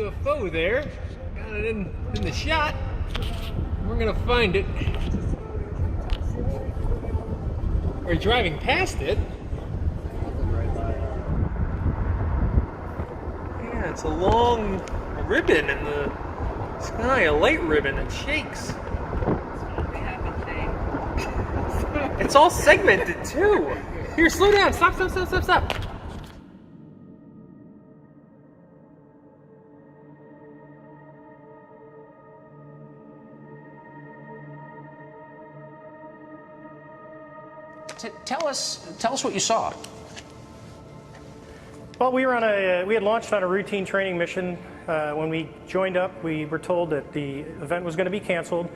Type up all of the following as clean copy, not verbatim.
UFO there. Got it in the shot. We're gonna find it. We're driving past it. Yeah, it's a long ribbon in the sky, a light ribbon that shakes. It's all segmented too. Here, slow down. Stop. Tell us what you saw. Well, we had launched on a routine training mission. When we joined up, we were told that the event was going to be canceled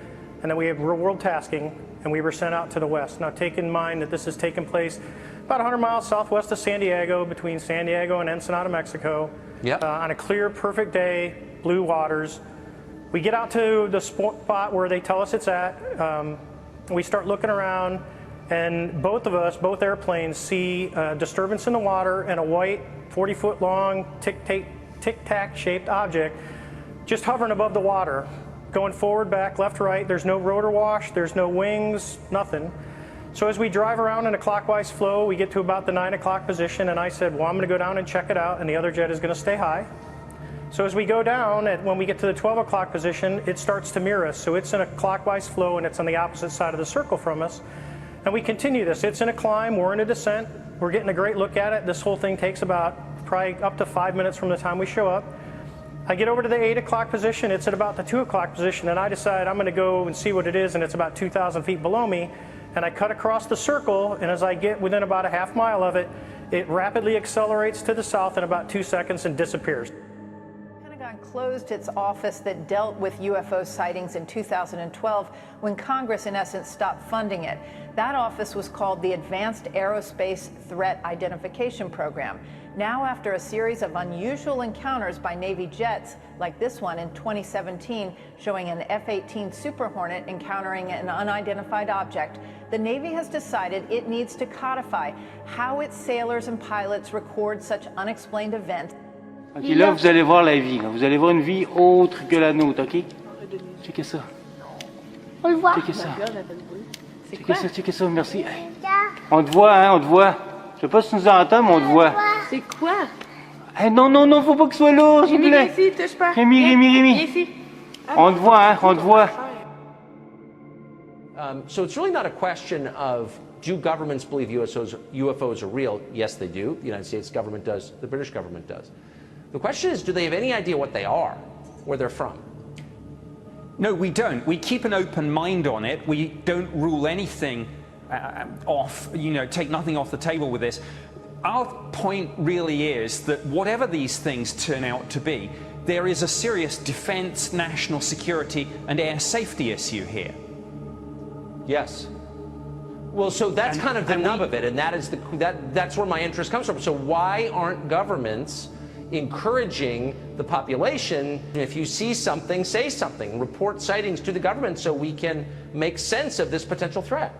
and that we had real-world tasking, and we were sent out to the west. Now, take in mind that this has taken place about 100 miles southwest of San Diego, between San Diego and Ensenada, Mexico. Yep. On a clear, perfect day, blue waters. We get out to the spot where they tell us it's at. We start looking around, and both airplanes see a disturbance in the water and a white 40-foot long tic-tac shaped object just hovering above the water, going forward, back, left, right. There's no rotor wash, there's no wings, nothing. So as we drive around in a clockwise flow, we get to about the 9 o'clock position, and I said, well, I'm going to go down and check it out, and the other jet is going to stay high. So as we go down, when we get to the 12 o'clock position, it starts to mirror us. So it's in a clockwise flow, and it's on the opposite side of the circle from us. And we continue this. It's in a climb, we're in a descent, we're getting a great look at it. This whole thing takes probably up to 5 minutes from the time we show up. I get over to the 8 o'clock position, it's at about the 2 o'clock position, and I decide I'm gonna go and see what it is, and it's about 2,000 feet below me. And I cut across the circle, and as I get within about a half mile of it, it rapidly accelerates to the south in about 2 seconds and disappears. Closed its office that dealt with UFO sightings in 2012 when Congress, in essence, stopped funding it. That office was called the Advanced Aerospace Threat Identification Program. Now, after a series of unusual encounters by Navy jets, like this one in 2017, showing an F-18 Super Hornet encountering an unidentified object, the Navy has decided it needs to codify how its sailors and pilots record such unexplained events. Ok, là, vous allez voir la vie. Là. Vous allez voir une vie autre que la nôtre, ok? Checkez ça. On le voit. Checkez ça. Checkez ça, merci. On te voit, hein, on te voit. Je sais pas si tu nous entends, mais on te voit. C'est quoi? Hey, non, faut pas que ce soit lourd, s'il vous plaît. Viens ici, touche pas. Rémi. Viens ici. On te voit, hein, on te voit. So it's really not a question of, do governments believe UFOs are real? Yes, they do. The United States government does. The British government does. The question is, do they have any idea what they are, where they're from? No, we don't. We keep an open mind on it. We don't rule anything off, take nothing off the table with this. Our point really is that whatever these things turn out to be, there is a serious defense, national security, and air safety issue here. Yes. Well, so that's kind of the nub of it, and that's where my interest comes from. So why aren't governments encouraging the population, if you see something, say something, report sightings to the government so we can make sense of this potential threat?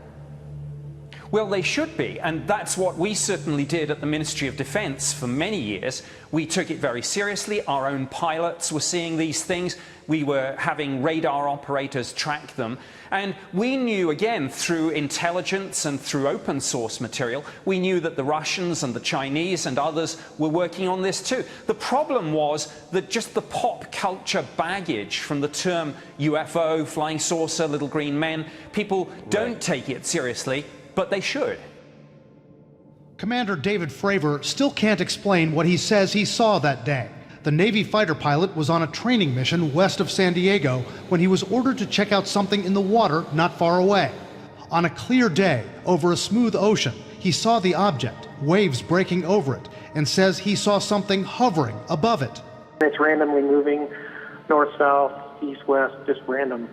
Well, they should be, and that's what we certainly did at the Ministry of Defense for many years. We took it very seriously. Our own pilots were seeing these things. We were having radar operators track them. And we knew, again, through intelligence and through open source material, we knew that the Russians and the Chinese and others were working on this too. The problem was that just the pop culture baggage from the term UFO, flying saucer, little green men, people don't take it seriously, but they should. Commander David Fravor still can't explain what he says he saw that day. The Navy fighter pilot was on a training mission west of San Diego when he was ordered to check out something in the water not far away. On a clear day, over a smooth ocean, he saw the object, waves breaking over it, and says he saw something hovering above it. It's randomly moving north, south, east, west, just random,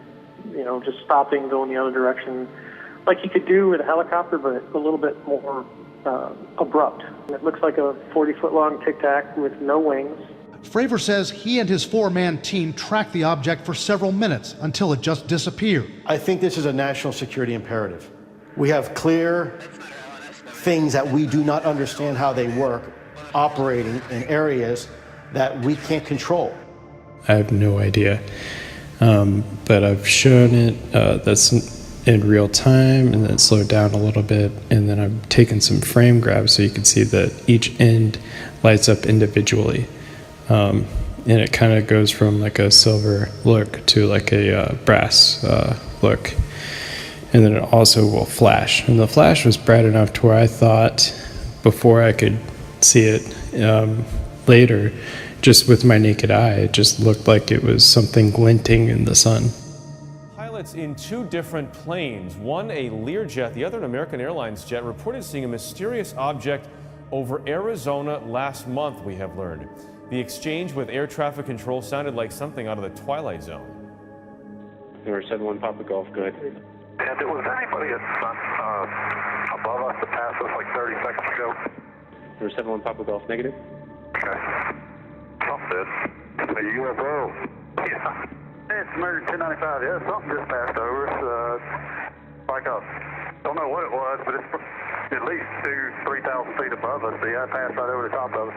just stopping, going the other direction, like you could do with a helicopter, but a little bit more abrupt. It looks like a 40-foot long tic-tac with no wings. Fravor says he and his four-man team tracked the object for several minutes until it just disappeared. I think this is a national security imperative. We have clear things that we do not understand how they work, operating in areas that we can't control. I have no idea. But I've shown it that's in real time, and then it slowed down a little bit, and then I've taken some frame grabs so you can see that each end lights up individually. And it kind of goes from like a silver look to like a brass look. And then it also will flash. And the flash was bright enough to where I thought, before I could see it later, just with my naked eye, it just looked like it was something glinting in the sun. Pilots in two different planes, one a Learjet, the other an American Airlines jet, reported seeing a mysterious object over Arizona last month, we have learned. The exchange with air traffic control sounded like something out of the Twilight Zone. Number 71 Papa Golf, go ahead. And was anybody above us that passed us like 30 seconds ago? Number 71 Papa Golf, negative. Okay. Something. A UFO. Yeah. It's emergency 1095. Yeah, something just passed over us. Like don't know what it was, but it's at least 2,000-3,000 feet above us. So yeah, it passed right over the top of us.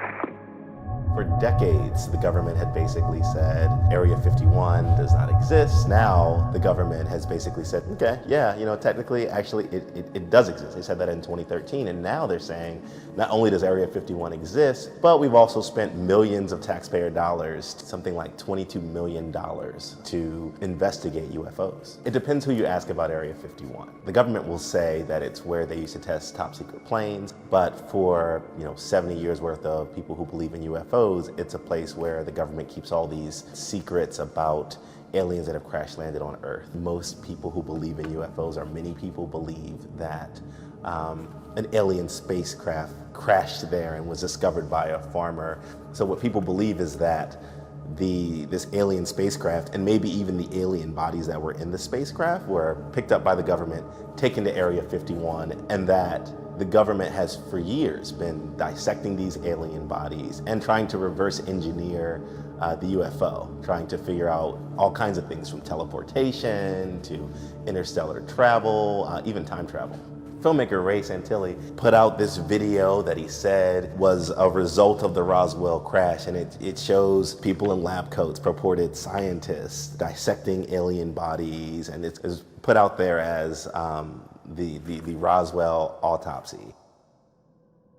For decades, the government had basically said Area 51 does not exist. Now, the government has basically said, okay, yeah, technically, actually, it does exist. They said that in 2013, and now they're saying not only does Area 51 exist, but we've also spent millions of taxpayer dollars, something like $22 million, to investigate UFOs. It depends who you ask about Area 51. The government will say that it's where they used to test top secret planes, but for 70 years worth of people who believe in UFOs, it's a place where the government keeps all these secrets about aliens that have crash landed on Earth. Most people who believe in UFOs, or many people believe that an alien spacecraft crashed there and was discovered by a farmer. So what people believe is that this alien spacecraft, and maybe even the alien bodies that were in the spacecraft, were picked up by the government, taken to Area 51, and that the government has for years been dissecting these alien bodies and trying to reverse engineer the UFO, trying to figure out all kinds of things, from teleportation to interstellar travel, even time travel. Filmmaker Ray Santilli put out this video that he said was a result of the Roswell crash, and it shows people in lab coats, purported scientists, dissecting alien bodies, and it's put out there as the Roswell autopsy.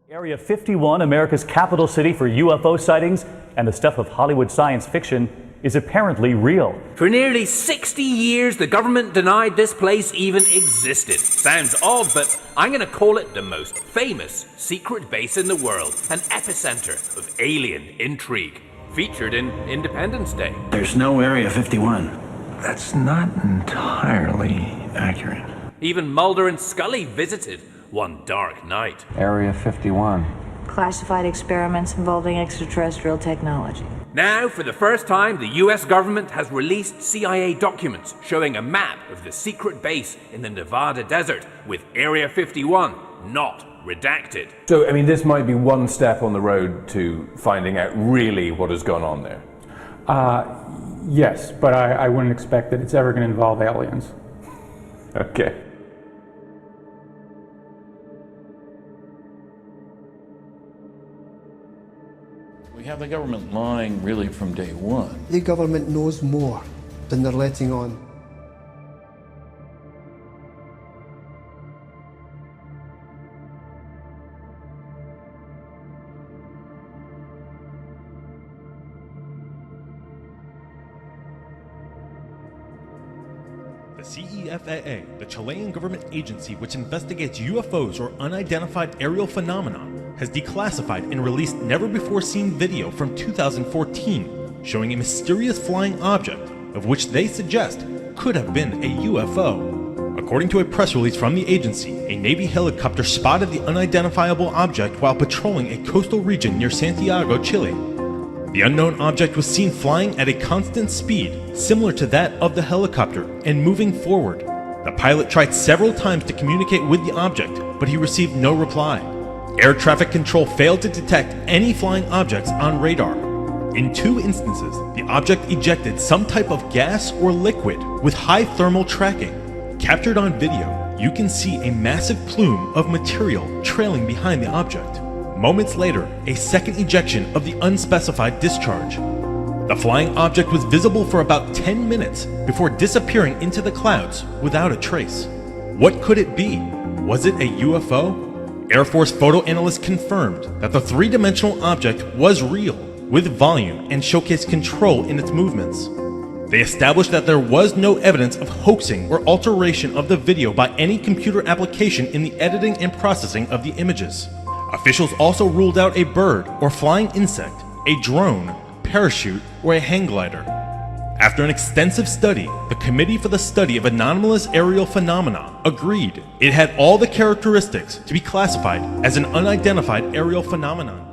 Area 51, America's capital city for UFO sightings and the stuff of Hollywood science fiction, is apparently real. For nearly 60 years, the government denied this place even existed. Sounds odd, but I'm gonna call it the most famous secret base in the world, an epicenter of alien intrigue, featured in Independence Day. There's no Area 51. That's not entirely accurate. Even Mulder and Scully visited one dark night. Area 51. Classified experiments involving extraterrestrial technology. Now, for the first time, the US government has released CIA documents showing a map of the secret base in the Nevada desert, with Area 51 not redacted. So, I mean, this might be one step on the road to finding out really what has gone on there. Yes, but I wouldn't expect that it's ever going to involve aliens. Okay. We have the government lying really from day one. The government knows more than they're letting on. The CEFAA, the Chilean government agency which investigates UFOs or unidentified aerial phenomena, has declassified and released never-before-seen video from 2014 showing a mysterious flying object of which they suggest could have been a UFO. According to a press release from the agency, a Navy helicopter spotted the unidentifiable object while patrolling a coastal region near Santiago, Chile. The unknown object was seen flying at a constant speed, similar to that of the helicopter, and moving forward. The pilot tried several times to communicate with the object, but he received no reply. Air traffic control failed to detect any flying objects on radar. In 2 instances, the object ejected some type of gas or liquid with high thermal tracking. Captured on video, you can see a massive plume of material trailing behind the object. Moments later, a second ejection of the unspecified discharge. The flying object was visible for about 10 minutes before disappearing into the clouds without a trace. What could it be? Was it a UFO? Air Force photo analysts confirmed that the three-dimensional object was real, with volume and showcased control in its movements. They established that there was no evidence of hoaxing or alteration of the video by any computer application in the editing and processing of the images. Officials also ruled out a bird or flying insect, a drone, parachute, or a hang glider. After an extensive study, the Committee for the Study of Anomalous Aerial Phenomena agreed it had all the characteristics to be classified as an unidentified aerial phenomenon.